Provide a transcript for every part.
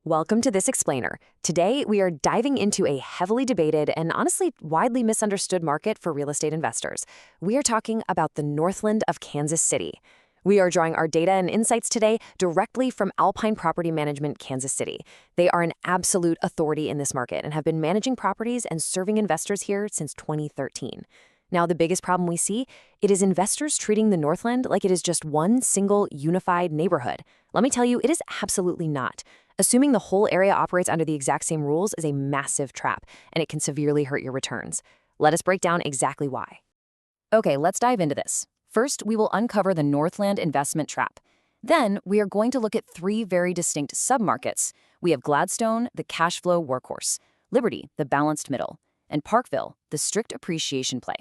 Welcome to This Explainer. Today, we are diving into a heavily debated and honestly widely misunderstood market for real estate investors. We are talking about the Northland of Kansas City. We are drawing our data and insights today directly from Alpine Property Management, Kansas City. They are an absolute authority in this market and have been managing properties and serving investors here since 2013. Now, the biggest problem we see, it is investors treating the Northland like it is just one single unified neighborhood. Let me tell you, it is absolutely not. Assuming the whole area operates under the exact same rules is a massive trap, and it can severely hurt your returns. Let us break down exactly why. Okay, let's dive into this. First, we will uncover the Northland investment trap. Then, we are going to look at three very distinct submarkets. We have Gladstone, the cash flow workhorse, Liberty, the balanced middle, and Parkville, the strict appreciation play.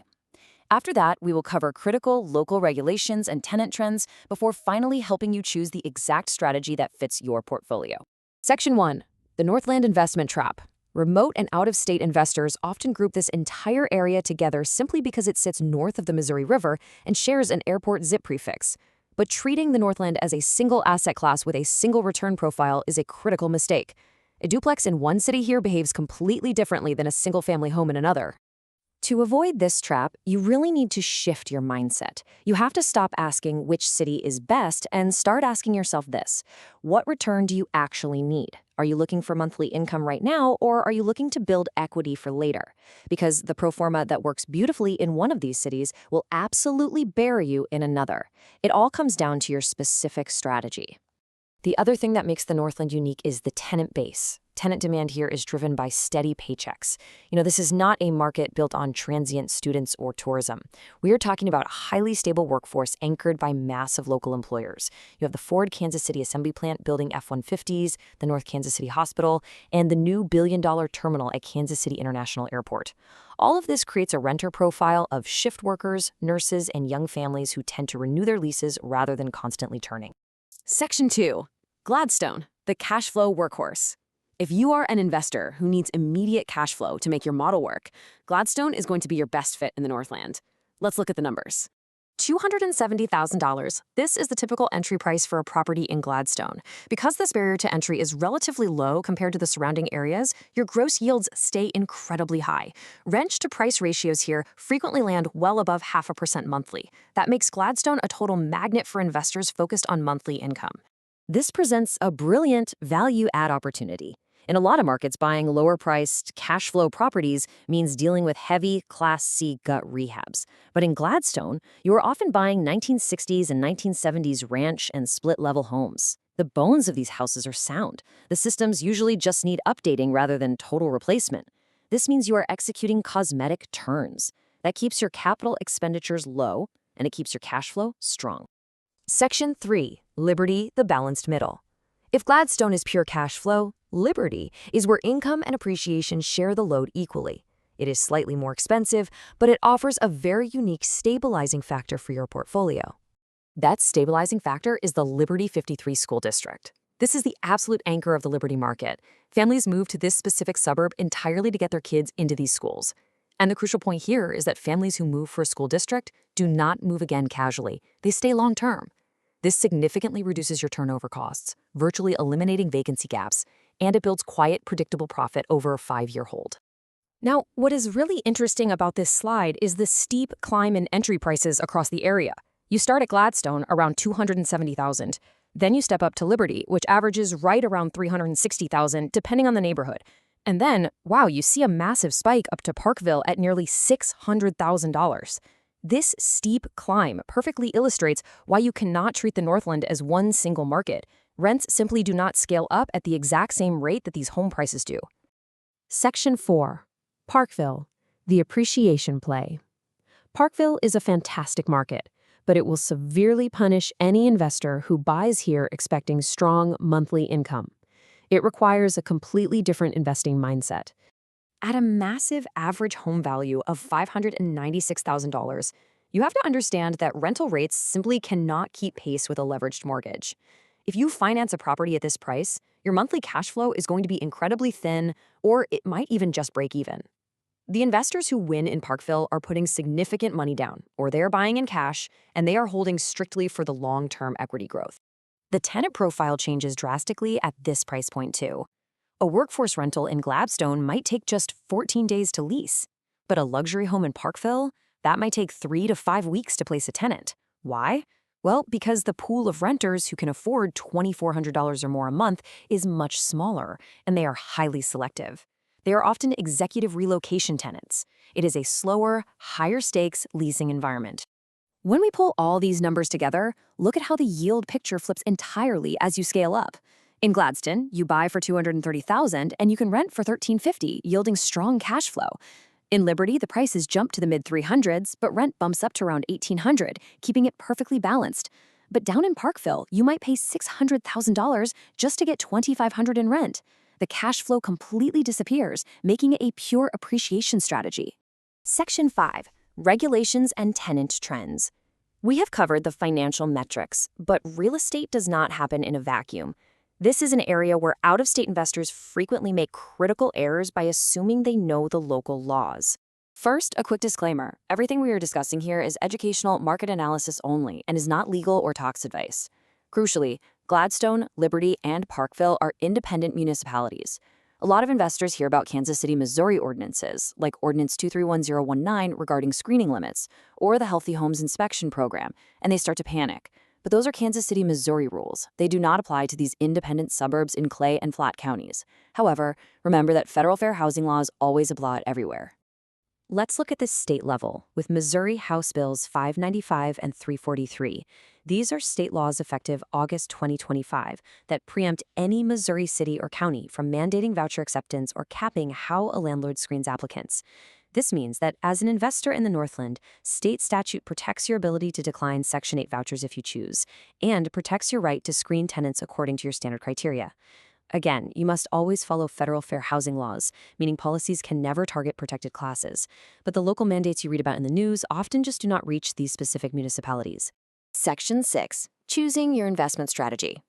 After that, we will cover critical local regulations and tenant trends before finally helping you choose the exact strategy that fits your portfolio. Section 1. The Northland Investment Trap. Remote and out-of-state investors often group this entire area together simply because it sits north of the Missouri River and shares an airport zip prefix. But treating the Northland as a single asset class with a single return profile is a critical mistake. A duplex in one city here behaves completely differently than a single-family home in another. To avoid this trap, you really need to shift your mindset. You have to stop asking which city is best and start asking yourself this: what return do you actually need? Are you looking for monthly income right now, or are you looking to build equity for later? Because the pro forma that works beautifully in one of these cities will absolutely bury you in another. It all comes down to your specific strategy. The other thing that makes the Northland unique is the tenant base. Tenant demand here is driven by steady paychecks. This is not a market built on transient students or tourism. We are talking about a highly stable workforce anchored by massive local employers. You have the Ford Kansas City Assembly Plant building F-150s, the North Kansas City Hospital, and the new billion-dollar terminal at Kansas City International Airport. All of this creates a renter profile of shift workers, nurses, and young families who tend to renew their leases rather than constantly turning. Section 2. Gladstone, the cash flow workhorse. If you are an investor who needs immediate cash flow to make your model work, Gladstone is going to be your best fit in the Northland. Let's look at the numbers. $270,000. This is the typical entry price for a property in Gladstone. Because this barrier to entry is relatively low compared to the surrounding areas, your gross yields stay incredibly high. Rent-to-price ratios here frequently land well above 0.5% monthly. That makes Gladstone a total magnet for investors focused on monthly income. This presents a brilliant value-add opportunity. In a lot of markets, buying lower-priced, cash flow properties means dealing with heavy, Class C gut rehabs. But in Gladstone, you are often buying 1960s and 1970s ranch and split-level homes. The bones of these houses are sound. The systems usually just need updating rather than total replacement. This means you are executing cosmetic turns. That keeps your capital expenditures low, and it keeps your cash flow strong. Section 3. Liberty, the balanced middle. If Gladstone is pure cash flow, Liberty is where income and appreciation share the load equally. It is slightly more expensive, but it offers a very unique stabilizing factor for your portfolio. That stabilizing factor is the Liberty 53 School District. This is the absolute anchor of the Liberty market. Families move to this specific suburb entirely to get their kids into these schools. And the crucial point here is that families who move for a school district do not move again casually. They stay long-term. This significantly reduces your turnover costs, virtually eliminating vacancy gaps, and it builds quiet, predictable profit over a 5-year hold. Now, what is really interesting about this slide is the steep climb in entry prices across the area. You start at Gladstone around $270,000. Then you step up to Liberty, which averages right around $360,000, depending on the neighborhood. And then, wow, you see a massive spike up to Parkville at nearly $600,000. This steep climb perfectly illustrates why you cannot treat the Northland as one single market. Rents simply do not scale up at the exact same rate that these home prices do. Section 4. Parkville, the appreciation play. Parkville is a fantastic market, but it will severely punish any investor who buys here expecting strong monthly income. It requires a completely different investing mindset. At a massive average home value of $596,000, you have to understand that rental rates simply cannot keep pace with a leveraged mortgage. If you finance a property at this price, your monthly cash flow is going to be incredibly thin, or it might even just break even. The investors who win in Parkville are putting significant money down, or they are buying in cash, and they are holding strictly for the long-term equity growth. The tenant profile changes drastically at this price point too. A workforce rental in Gladstone might take just 14 days to lease, but a luxury home in Parkville, that might take 3 to 5 weeks to place a tenant. Why? Well, because the pool of renters who can afford $2,400 or more a month is much smaller, and they are highly selective. They are often executive relocation tenants. It is a slower, higher-stakes leasing environment. When we pull all these numbers together, look at how the yield picture flips entirely as you scale up. In Gladstone, you buy for $230,000 and you can rent for $1,350, yielding strong cash flow. In Liberty, the prices jump to the mid-300s, but rent bumps up to around $1,800, keeping it perfectly balanced. But down in Parkville, you might pay $600,000 just to get $2,500 in rent. The cash flow completely disappears, making it a pure appreciation strategy. Section 5. Regulations and tenant trends. We have covered the financial metrics, but real estate does not happen in a vacuum. This is an area where out-of-state investors frequently make critical errors by assuming they know the local laws. First, a quick disclaimer. Everything we are discussing here is educational market analysis only and is not legal or tax advice. Crucially, Gladstone, Liberty, and Parkville are independent municipalities. A lot of investors hear about Kansas City, Missouri ordinances, like Ordinance 231019 regarding screening limits, or the Healthy Homes Inspection Program, and they start to panic. But those are Kansas City, Missouri rules. They do not apply to these independent suburbs in Clay and Flat counties. However, remember that federal fair housing laws always apply everywhere. Let's look at the state level with Missouri House Bills 595 and 343. These are state laws effective August 2025 that preempt any Missouri city or county from mandating voucher acceptance or capping how a landlord screens applicants. This means that as an investor in the Northland, state statute protects your ability to decline Section 8 vouchers if you choose, and protects your right to screen tenants according to your standard criteria. Again, you must always follow federal fair housing laws, meaning policies can never target protected classes. But the local mandates you read about in the news often just do not reach these specific municipalities. Section 6. Choosing your investment strategy.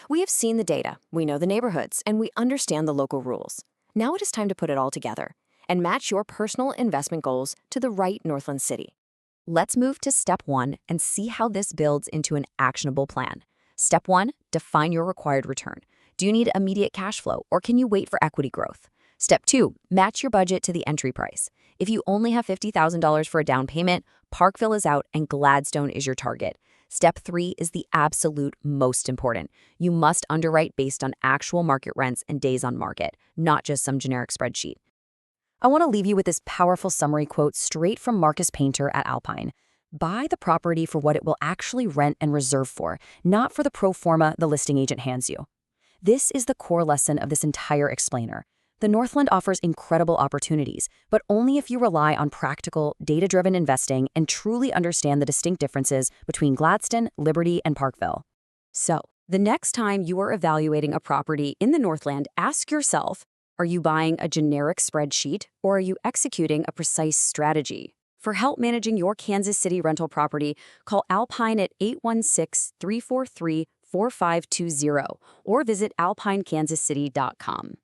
We have seen the data, we know the neighborhoods, and we understand the local rules. Now it is time to put it all together and match your personal investment goals to the right Northland city. Let's move to Step 1 and see how this builds into an actionable plan. Step 1. Define your required return. Do you need immediate cash flow, or can you wait for equity growth? Step 2. Match your budget to the entry price. If you only have $50,000 for a down payment, Parkville is out and Gladstone is your target. Step 3 is the absolute most important. You must underwrite based on actual market rents and days on market, not just some generic spreadsheet. I want to leave you with this powerful summary quote straight from Marcus Painter at Alpine. Buy the property for what it will actually rent and reserve for, not for the pro forma the listing agent hands you. This is the core lesson of this entire explainer. The Northland offers incredible opportunities, but only if you rely on practical, data-driven investing and truly understand the distinct differences between Gladstone, Liberty, and Parkville. So, the next time you are evaluating a property in the Northland, ask yourself, are you buying a generic spreadsheet or are you executing a precise strategy? For help managing your Kansas City rental property, call Alpine at 816-343-4520 or visit alpinekansascity.com.